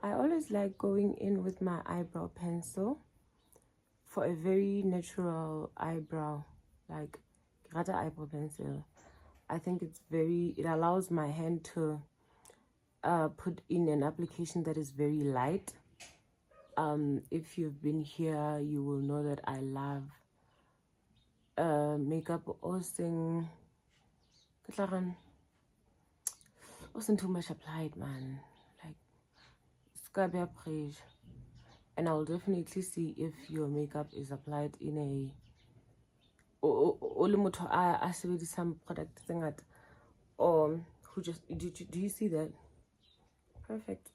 I always like going in with my eyebrow pencil for a very natural eyebrow, like rata eyebrow pencil. I think it allows my hand to put in an application that is very light. If you've been here, you will know that I love makeup wasn't too much applied, man. Like, scabby pressure. And I'll definitely see if your makeup is applied in a some product thing at or who just do you see that? Perfect.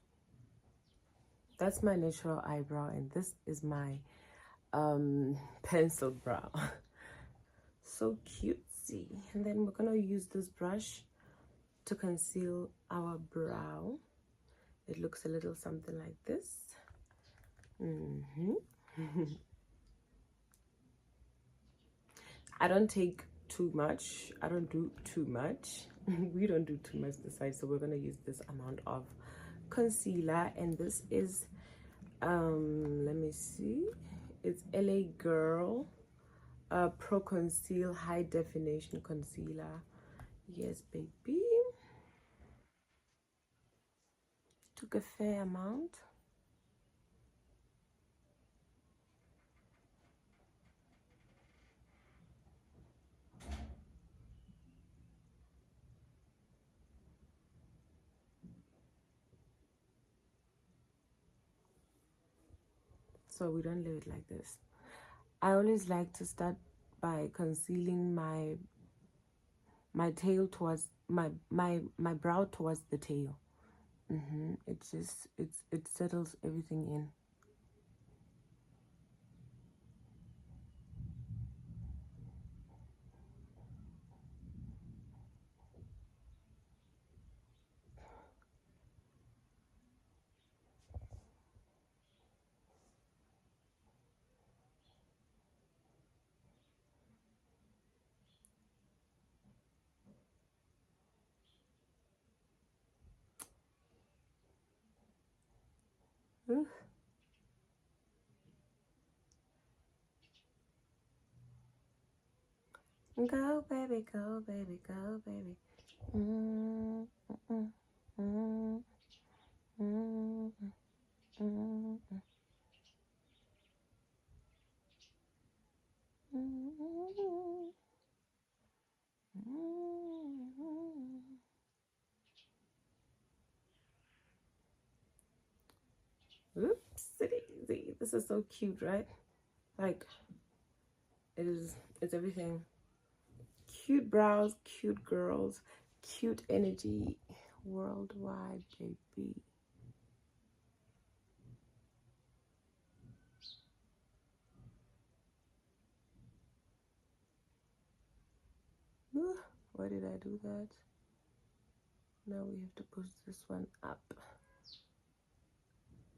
That's my natural eyebrow, and this is my pencil brow. So cutesy. And then we're gonna use this brush to conceal our brow. It looks a little something like this. I don't take too much. I don't do too much. We don't do too much this side, so we're gonna use this amount of concealer, and this is let me see, it's LA Girl Pro Conceal High Definition Concealer. Yes, baby. Took a fair amount. So we don't leave it like this. I always like to start by concealing my tail towards my brow towards the tail. It settles everything in. Ooh. Go baby, go baby, go baby. Oopsie. This is so cute, right? Like, it's everything. Cute brows, cute girls, cute energy worldwide, baby. Why did I do that? Now we have to push this one up.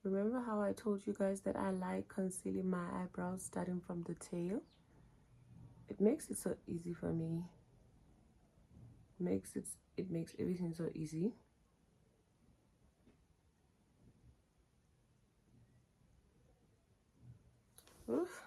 Remember how I told you guys that I like concealing my eyebrows starting from the tail? It makes it so easy for me. It makes everything so easy. Oof.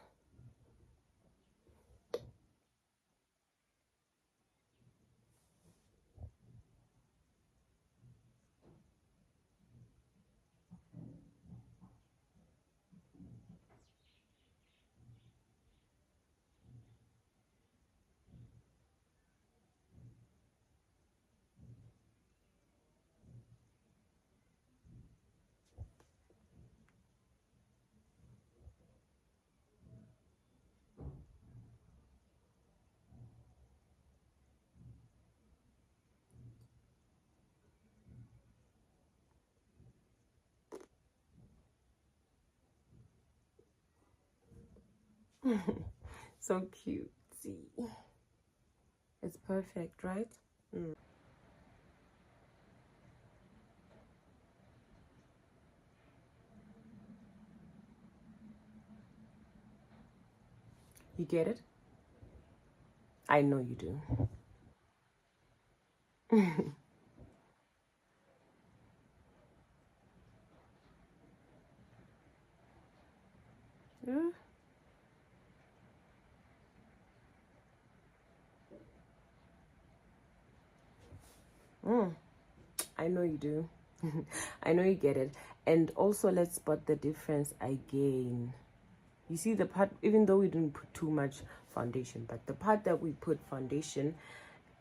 So cute. See, it's perfect, right? You get it? I know you do. I know you do. I know you get it. And also, let's spot the difference again. You see the part, even though we didn't put too much foundation, but the part that we put foundation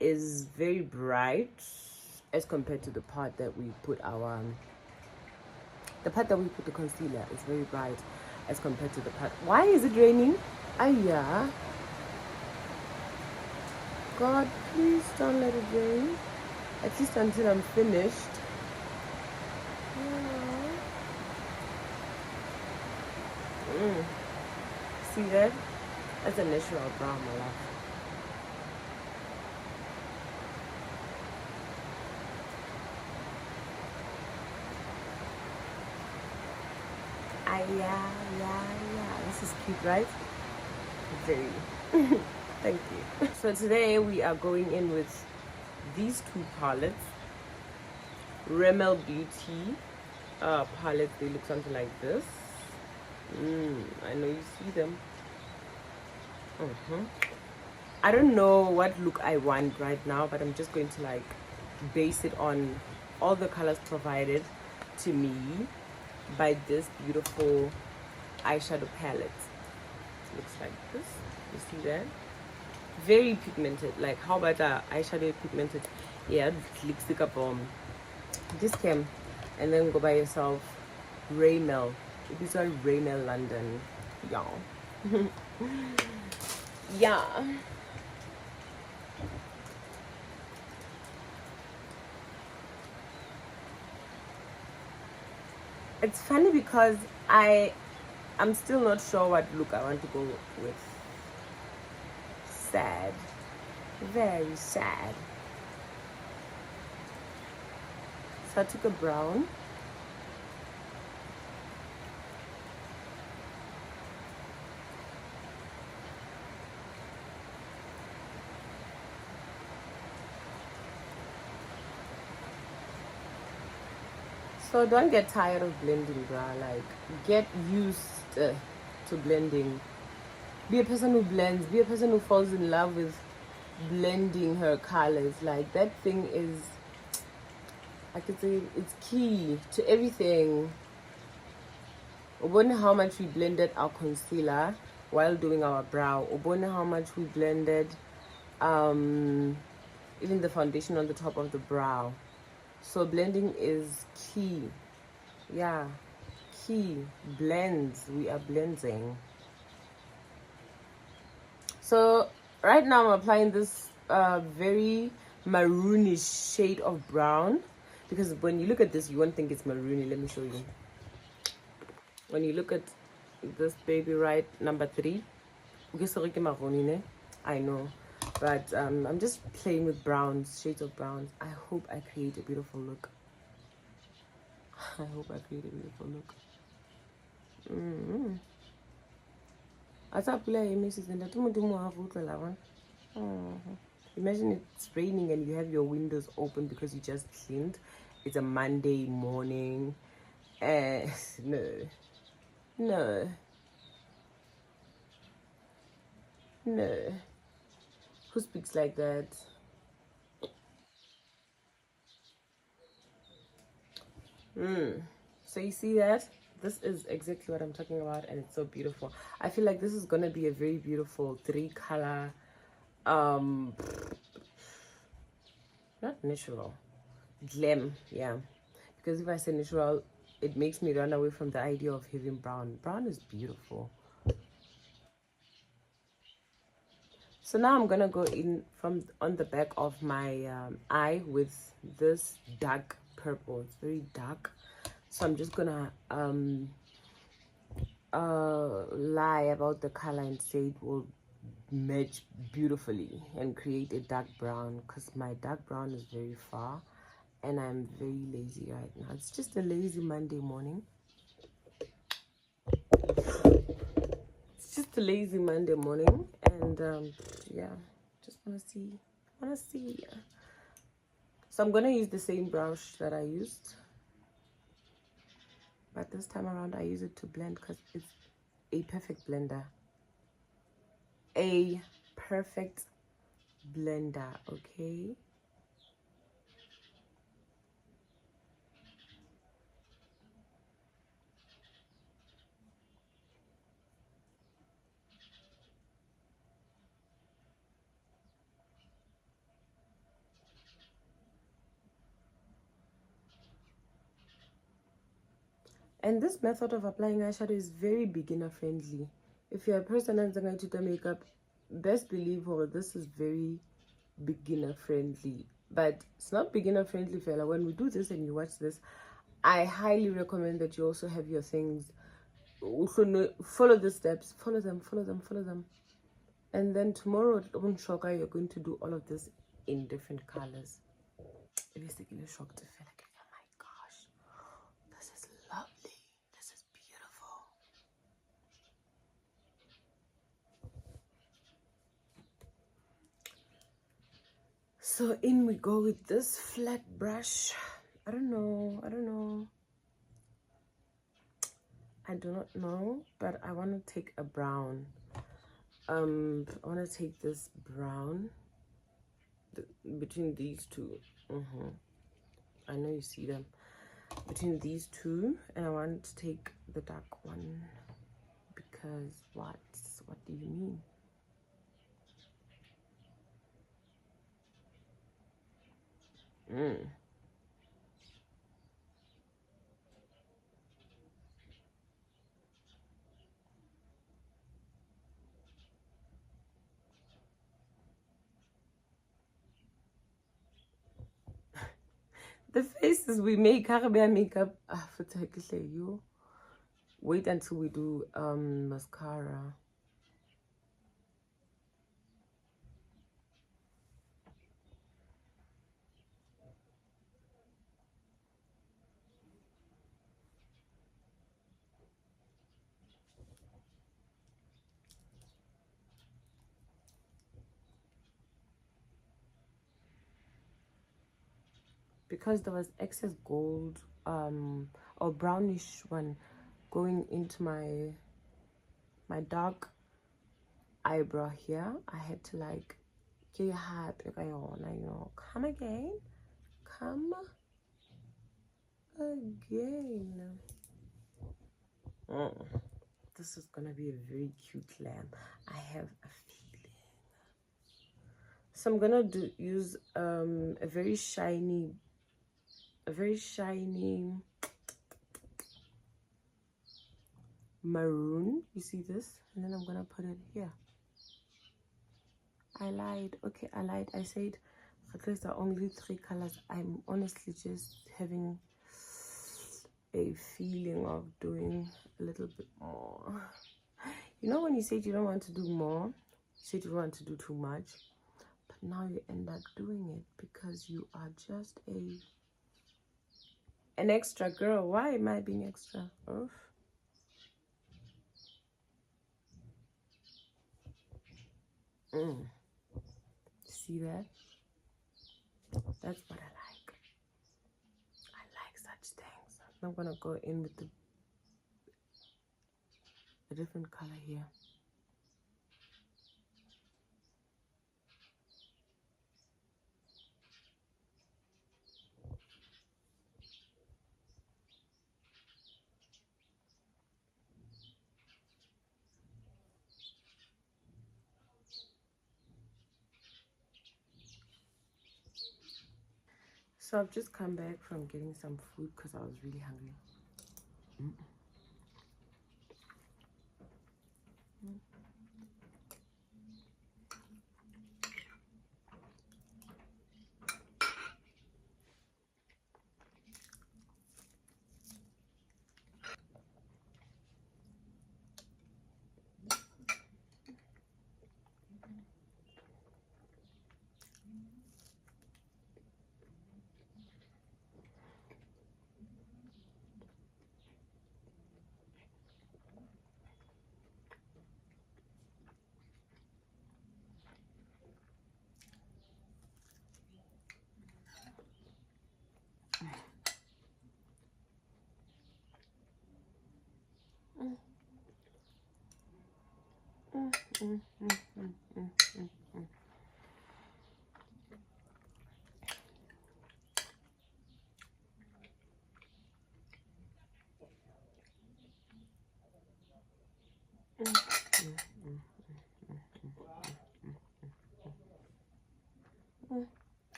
is very bright as compared to the part that we put the concealer is very bright as compared to the part. Why is it raining? Yeah. God, please don't let it rain. At least until I'm finished. See that? That's a natural brown, my love. Yeah. This is cute, right? Very. Thank you. So today we are going in with these two palettes. Rimmel Beauty palette. They look something like this. I know you see them. I don't know what look I want right now, but I'm just going to like base it on all the colors provided to me by this beautiful eyeshadow palette. It looks like this. You see that? Very pigmented. Like, how about the eyeshadow pigmented? Yeah, lipstick up this came, and then go buy yourself Rimmel. It is called Rimmel London. Yeah. Yeah. It's funny because I'm still not sure what look I want to go with. Sad. Very sad. So I took a brown. So don't get tired of blending, bruh. Like, get used to blending. Be a person who blends. Be a person who falls in love with blending her colors. Like, that thing is, I could say, it's key to everything. Wonder how much we blended our concealer while doing our brow. Wonder how much we blended even the foundation on the top of the brow. So blending is key. Yeah, key. Blends. We are blending. So right now I'm applying this very maroonish shade of brown, because when you look at this you won't think it's maroony. Let me show you. When you look at this baby, right, number 3, I know, but I'm just playing with browns, shades of browns. I hope I create a beautiful look. I hope I create a beautiful look. Imagine it's raining and you have your windows open because you just cleaned. It's a Monday morning. No. Who speaks like that? So you see that? This is exactly what I'm talking about, and it's so beautiful. I feel like this is gonna be a very beautiful 3-color, not natural, glam, yeah. Because if I say natural, it makes me run away from the idea of having brown. Brown is beautiful. So now I'm gonna go in from on the back of my eye with this dark purple. It's very dark. So I'm just gonna lie about the color and say it will match beautifully and create a dark brown, because my dark brown is very far and I'm very lazy right now. It's just a lazy Monday morning. It's just a lazy Monday morning, and yeah, just wanna see. So I'm gonna use the same brush that I used, but this time around I use it to blend because it's a perfect blender. A perfect blender, okay? And this method of applying eyeshadow is very beginner friendly. If you're a person who's going to do makeup, best believe this is very beginner friendly. But it's not beginner friendly, fella. When we do this and you watch this, I highly recommend that you also have your things. Follow the steps, follow them. And then tomorrow at Shoka, you're going to do all of this in different colors. Basically, shocked to feel like, oh my gosh, this is lovely. This is beautiful. So in we go with this flat brush. I don't know. I do not know, but I want to take a brown. I want to take this brown between these two. I know you see them between these two, and I want to take the dark one because what do you mean? The faces we make, makeup. You wait until we do mascara. Because there was excess gold or brownish one going into my dark eyebrow here, I had to like get your hat, come again. This is gonna be a very cute lamp. I have a feeling. So I'm gonna use a very shiny maroon. You see this? And then I'm gonna put it here. I lied. Okay, I lied. I said these are only 3 colors. I'm honestly just having a feeling of doing a little bit more. You know when you said you don't want to do more, you said you want to do too much, but now you end up doing it because you are just an extra girl. Why am I being extra? Oof. See that? That's what I like. I like such things. I'm gonna go in with a different color here. So I've just come back from getting some food because I was really hungry.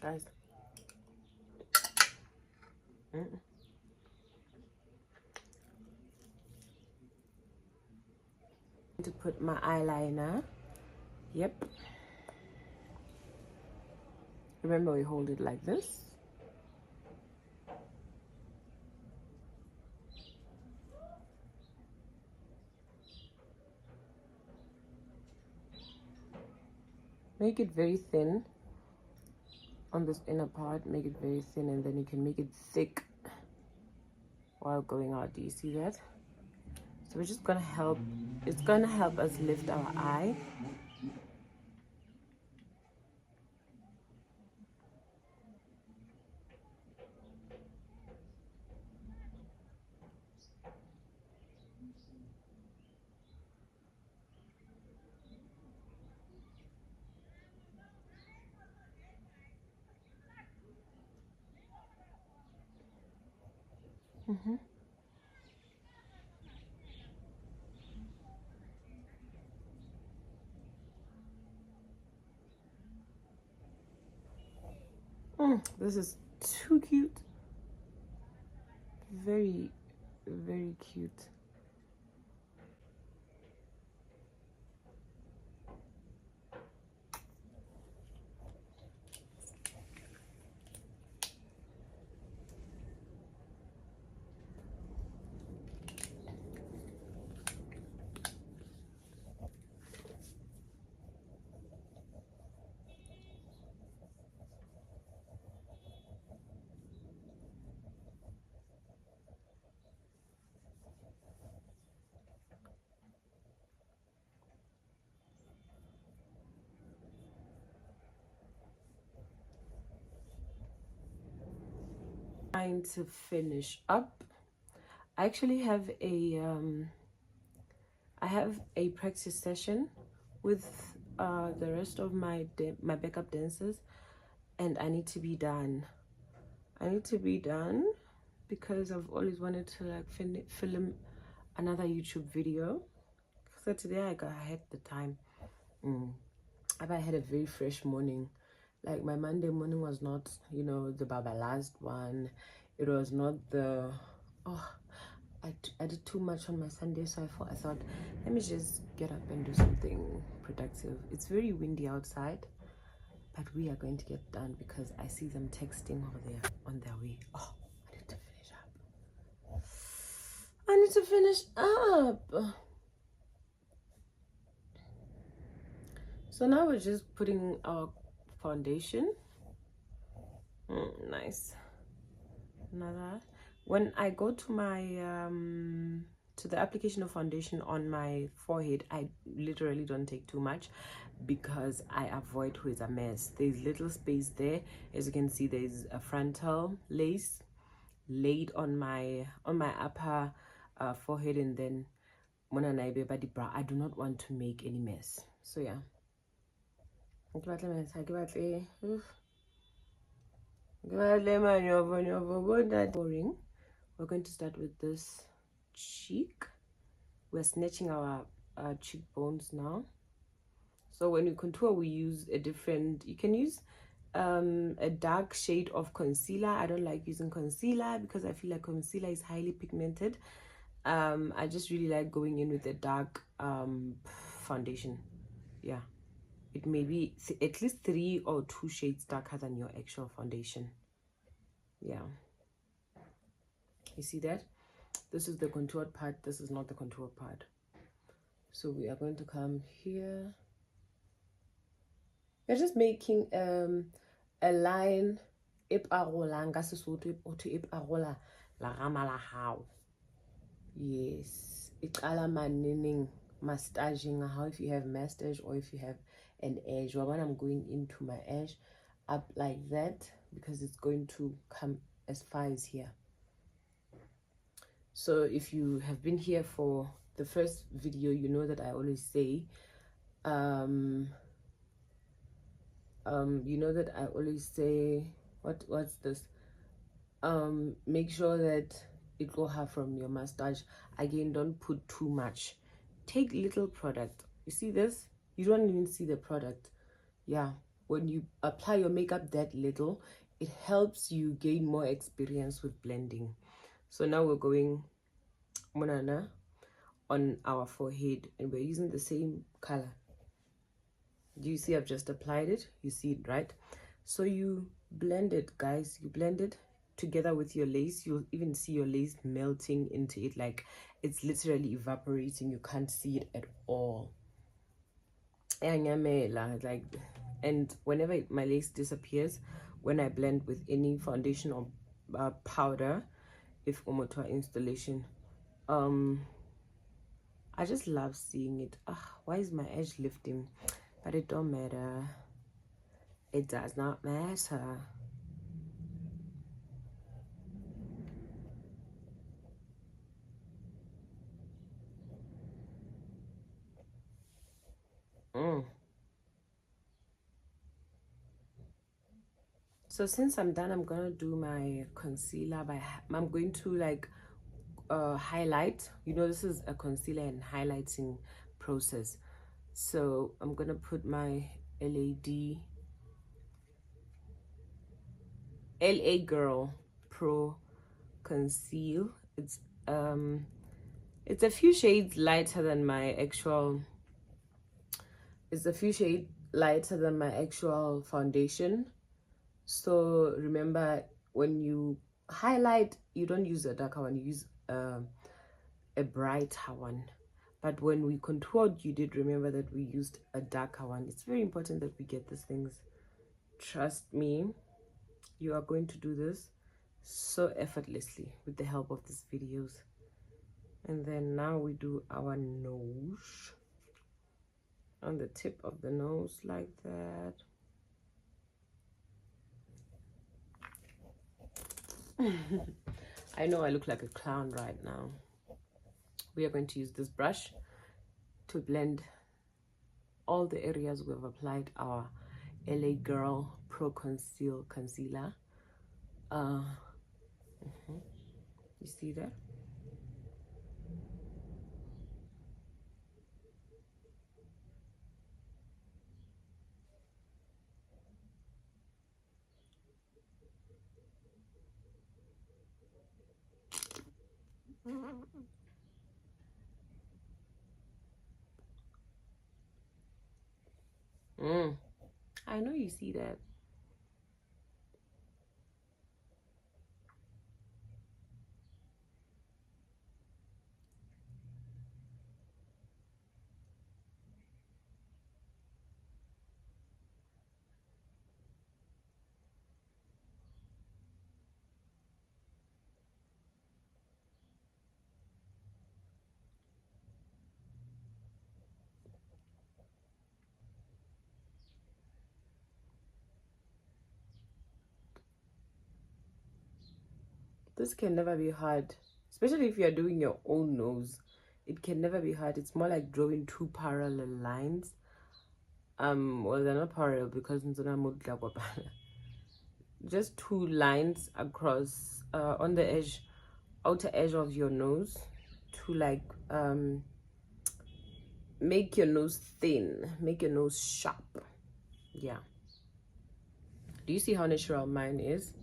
Guys. To put my eyeliner. Yep. Remember, we hold it like this. Make it very thin on this inner part. Make it very thin, and then you can make it thick while going out. Do you see that? So we're just gonna help. It's gonna help us lift our eye. This is too cute. Very, very cute. Trying to finish up. I actually have a practice session with the rest of my backup dancers, and I need to be done. I need to be done because I've always wanted to like film another YouTube video. So today I had the time. I had a very fresh morning. Like my Monday morning was not, you know, the Baba last one. It was not the, I did too much on my Sunday, so I thought, let me just get up and do something productive. It's very windy outside, but we are going to get done because I see them texting over there on their way. Oh, I need to finish up. I need to finish up. So now we're just putting our foundation. Nice. Another. When I go to my to the application of foundation on my forehead, I literally don't take too much because I avoid who is a mess. There's little space there. As you can see, there's a frontal lace laid on my upper forehead, and then when I do not want to make any mess. So yeah. Boring. We're going to start with this cheek. We're snatching our cheekbones now. So when we contour, we use a different, you can use a dark shade of concealer. I don't like using concealer because I feel like concealer is highly pigmented. I just really like going in with a dark foundation. Yeah, it may be at least 3 or 2 shades darker than your actual foundation. Yeah, you see that? This is the contoured part, this is not the contour part. So we are going to come here. We're just making a line. Yes, iqala maneneng mustaching, how if you have mustache or if you have an edge. When I'm going into my edge up like that because it's going to come as far as here. So if you have been here for the first video, you know that I always say you know that I always say what's this, make sure that it go half from your mustache. Again, don't put too much. Take little product. You see this? You don't even see the product. Yeah, when you apply your makeup that little, it helps you gain more experience with blending. So now we're going Monana on our forehead, and we're using the same color. Do you see I've just applied it? You see it, right? So you blend it, guys. You blend it together with your lace. You'll even see your lace melting into it, like it's literally evaporating. You can't see it at all. Like, and whenever my lace disappears, when I blend with any foundation or powder, if omoto installation, I just love seeing it. Why is my edge lifting? But it don't matter. It does not matter. So since I'm done, I'm gonna do my concealer I'm going to like highlight. You know, this is a concealer and highlighting process. So I'm gonna put my LA Girl Pro Conceal. It's a few shades lighter than my actual. It's a few shades lighter than my actual foundation. So remember, when you highlight, you don't use a darker one, you use a brighter one. But when we contoured, you did remember that we used a darker one. It's very important that we get these things. Trust me, you are going to do this so effortlessly with the help of these videos. And then now we do our nose, on the tip of the nose, like that. I know I look like a clown right now. We are going to use this brush to blend all the areas we've applied our LA Girl Pro Concealer. You see that? I know you see that. This can never be hard, especially if you're doing your own nose. It can never be hard. It's more like drawing two parallel lines. Well, they're not parallel because just two lines across on the edge, outer edge of your nose, to like make your nose thin, make your nose sharp. Yeah. Do you see how natural mine is?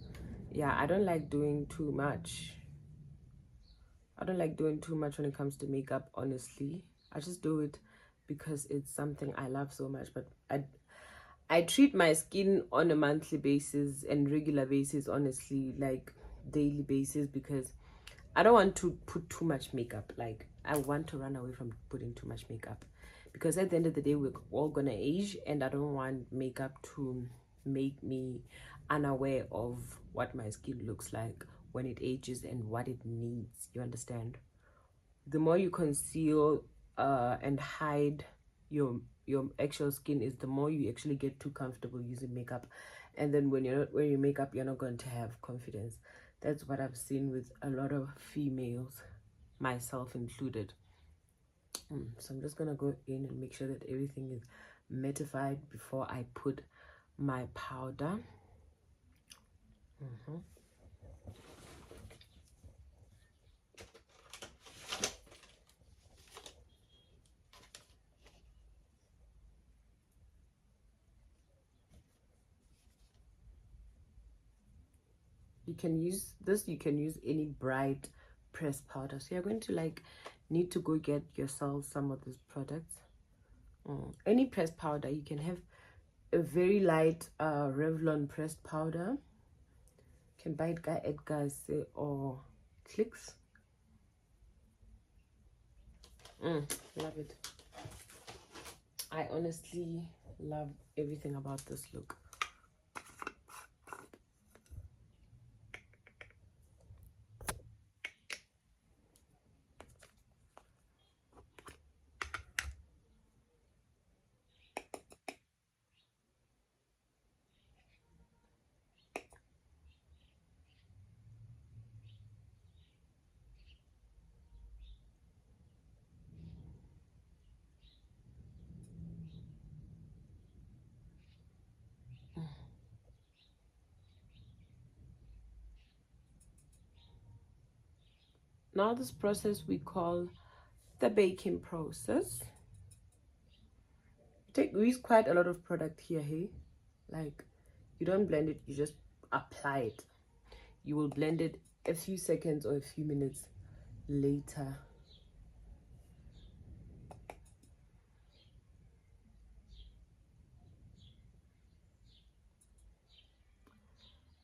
Yeah, I don't like doing too much. I don't like doing too much when it comes to makeup, honestly. I just do it because it's something I love so much. But I treat my skin on a monthly basis and regular basis, honestly, like daily basis, because I don't want to put too much makeup. Like, I want to run away from putting too much makeup, because at the end of the day, we're all gonna age, and I don't want makeup to make me unaware of what my skin looks like when it ages and what it needs. You understand? The more you conceal and hide your actual skin, is the more you actually get too comfortable using makeup, and then when you're not wearing makeup, you're not going to have confidence. That's what I've seen with a lot of females, myself included. So I'm just gonna go in and make sure that everything is mattified before I put my powder. You can use this, you can use any bright pressed powder. So you're going to like need to go get yourself some of these products. Any pressed powder. You can have a very light Revlon pressed powder. You can buy it at Edgar's or Clicks. Love it. I honestly love everything about this look. Now this process we call the baking process. We use quite a lot of product here, hey? Like, you don't blend it, you just apply it. You will blend it a few seconds or a few minutes later.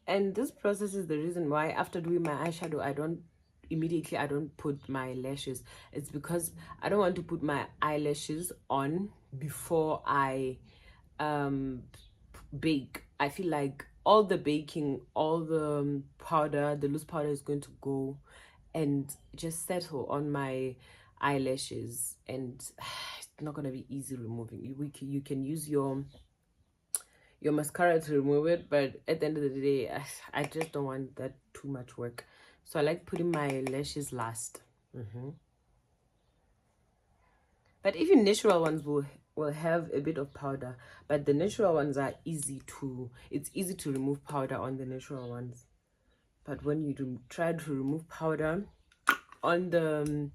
And this process is the reason why after doing my eyeshadow, I don't put my lashes. It's because I don't want to put my eyelashes on before I bake. I feel like all the baking, all the powder, the loose powder is going to go and just settle on my eyelashes, and it's not going to be easy removing. You can use your mascara to remove it, but at the end of the day, I just don't want that too much work. So I like putting my lashes last. But even natural ones will have a bit of powder, but the natural ones are it's easy to remove powder on the natural ones. But when you try to remove powder on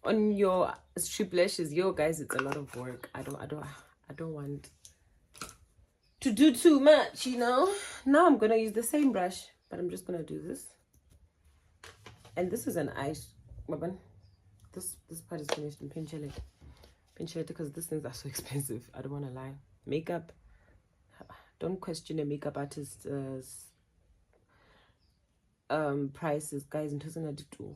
your strip lashes, guys, it's a lot of work. I don't want to do too much, you know. Now I'm gonna use the same brush, but I'm just gonna do this. And this is an this part is finished in pinch it because these things are so expensive. I don't want to lie. Makeup, don't question a makeup artist's prices, guys. In 2022.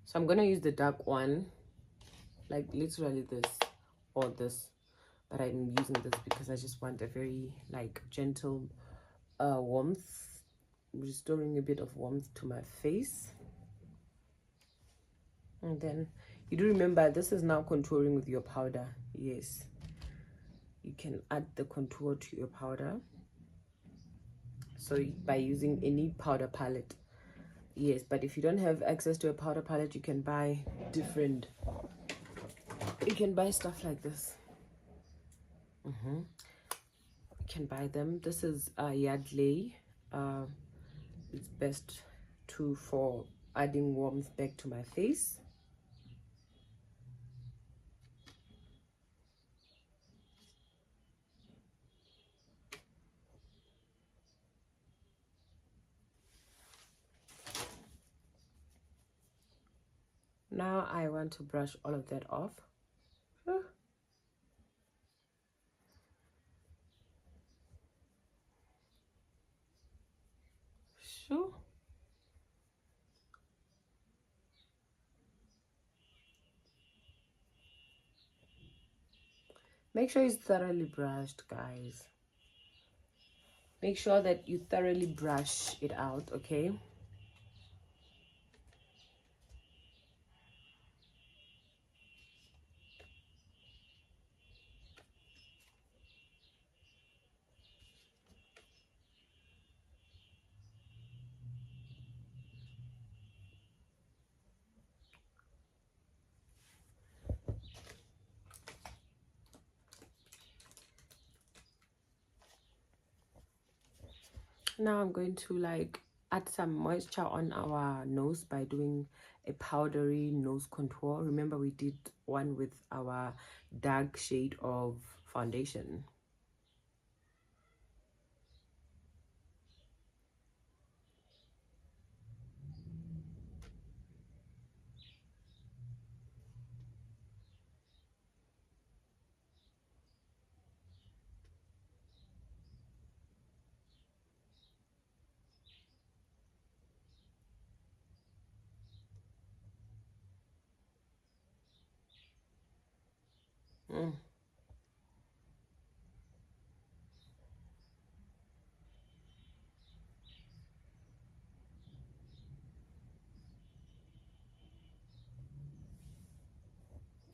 So I'm gonna use the dark one, like literally this or this, but I'm using this because I just want a very like gentle warmth, restoring a bit of warmth to my face. And then you do remember this is now contouring with your powder. Yes, you can add the contour to your powder, so by using any powder palette. Yes, but if you don't have access to a powder palette, you can buy stuff like this. You can buy them. This is Yardley. It's best for adding warmth back to my face. Now I want to brush all of that off. Sure. Make sure it's thoroughly brushed, guys. Make sure that you thoroughly brush it out, okay? Now I'm going to like add some moisture on our nose by doing a powdery nose contour. Remember, we did one with our dark shade of foundation.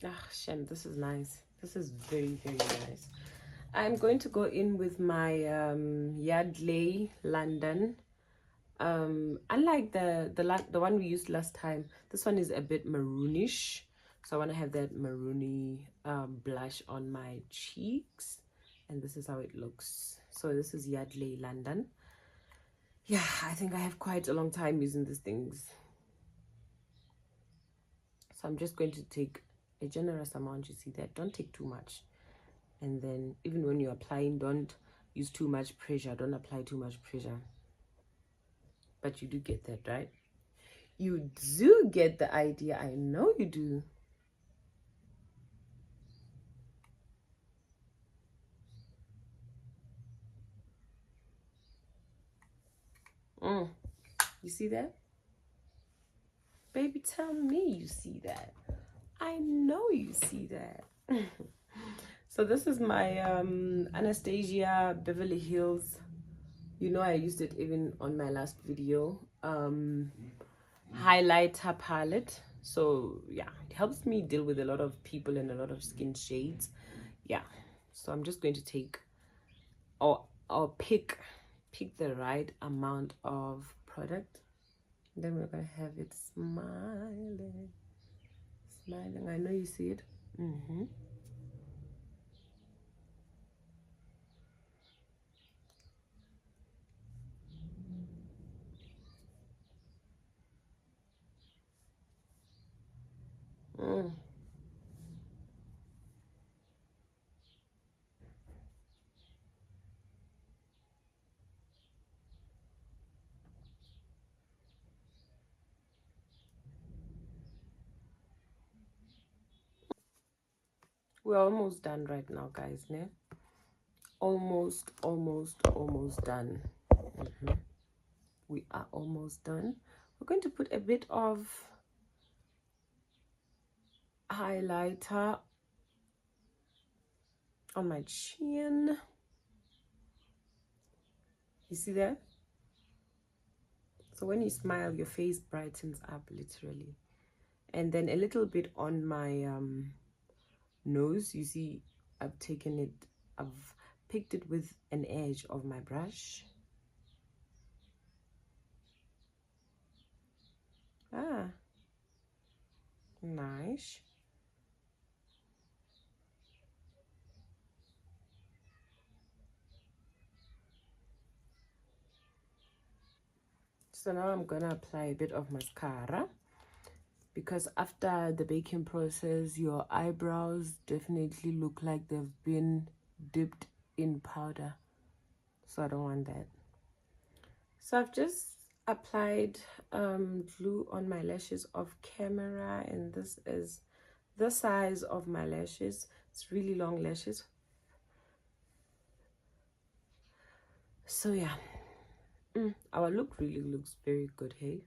Ah, Shem, this is nice. This is very, very nice. I'm going to go in with my Yardley London. Unlike the one we used last time, this one is a bit maroonish. So I want to have that maroony blush on my cheeks. And this is how it looks. So this is Yardley London. Yeah, I think I have quite a long time using these things. So I'm just going to take a generous amount. You see that? Don't take too much. And then even when you're applying, don't use too much pressure. Don't apply too much pressure. But you do get that, right? You do get the idea. I know you do. You see that? Baby, tell me you see that. I know you see that. So this is my Anastasia Beverly Hills. You know, I used it even on my last video. Highlighter palette. So yeah, it helps me deal with a lot of people and a lot of skin shades. Yeah, so I'm just going to take or pick the right amount of product. Then we're gonna have it smiling. I know you see it. We're almost done right now, guys. Ne? Almost done. We are almost done. We're going to put a bit of highlighter on my chin. You see that? So when you smile, your face brightens up, literally. And then a little bit on my nose. You see, I've picked it with an edge of my brush. Ah, nice. So now I'm gonna apply a bit of mascara, because after the baking process, your eyebrows definitely look like they've been dipped in powder. So I don't want that. So I've just applied glue on my lashes off camera, and this is the size of my lashes. It's really long lashes. So yeah, our look really looks very good, hey?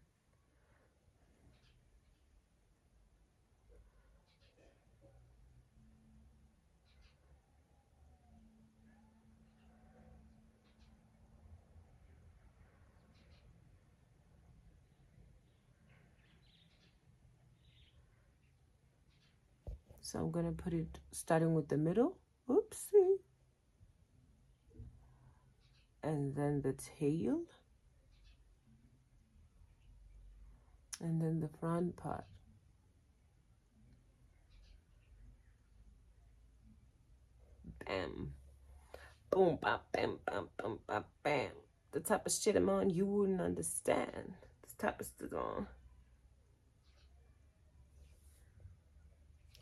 So I'm gonna put it starting with the middle. Oopsie. And then the tail. And then the front part. Bam. Boom, bam, bam, bam, bam, bam, bam. The type of shit I'm on, you wouldn't understand. This type of shit on.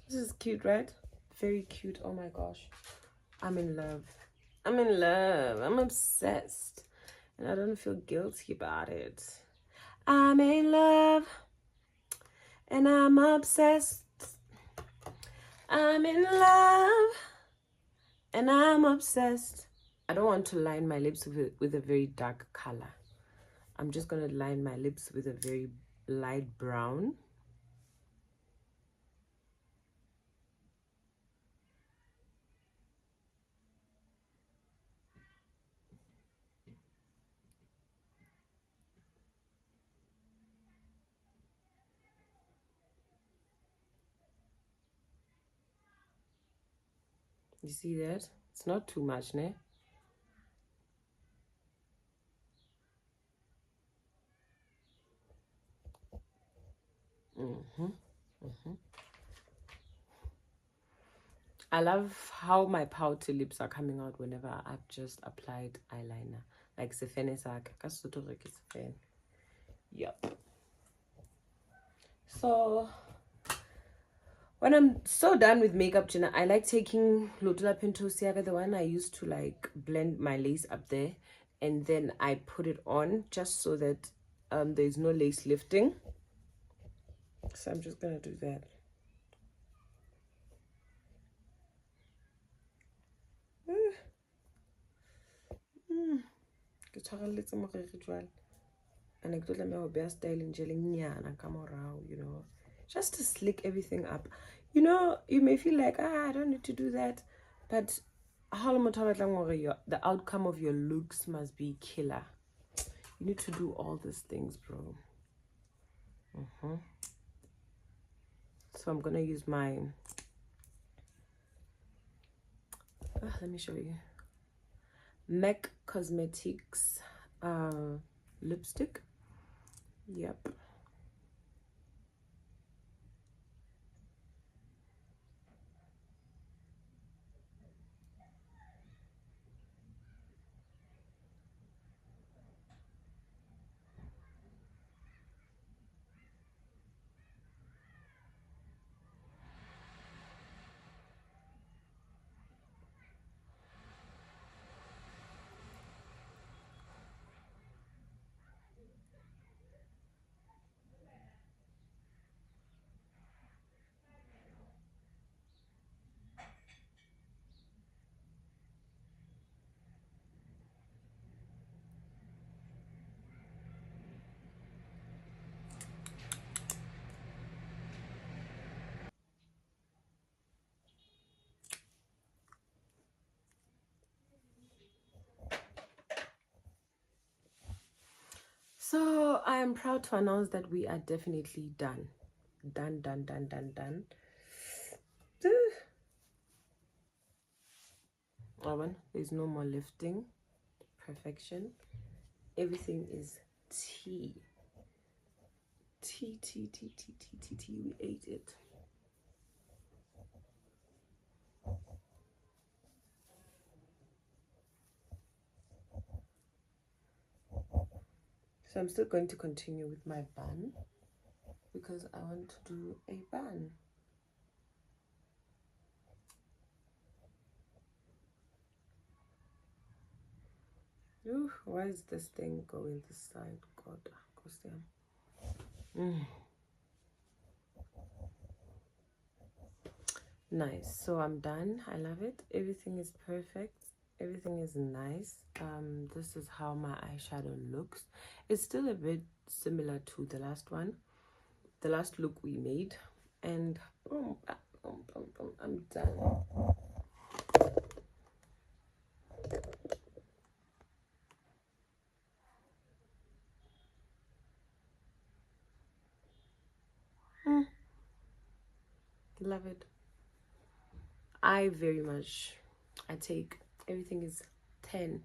This is cute, right? Very cute. Oh my gosh. I'm in love. I'm in love. I'm obsessed. And I don't feel guilty about it. I'm in love. And I'm obsessed. I'm in love. And I'm obsessed. I don't want to line my lips with a very dark color. I'm just going to line my lips with a very light brown. You see that? It's not too much, ne? I love how my pouty lips are coming out whenever I've just applied eyeliner. Like Yep. So when I'm so done with makeup, Jenna, I like taking Lotula Pinto Siaga, the one I used to like blend my lace up there, and then I put it on just so that there's no lace lifting. So I'm just gonna do that. And I told them I would style in and come around, you know, just to slick everything up. You know, you may feel like, I don't need to do that, but the outcome of your looks must be killer. You need to do all these things, bro. So I'm gonna use my let me show you, MAC Cosmetics lipstick. Yep. So I am proud to announce that we are definitely done. Done. There's no more lifting. Perfection. Everything is tea. Tea. We ate it. So I'm still going to continue with my bun because I want to do a bun. Ooh, why is this thing going this side? God, Nice. So I'm done. I love it. Everything is perfect. Everything is nice. This is how my eyeshadow looks. It's still a bit similar to the last one, the last look we made, and boom, boom, boom, boom, I'm done. Love it. I take everything is 10.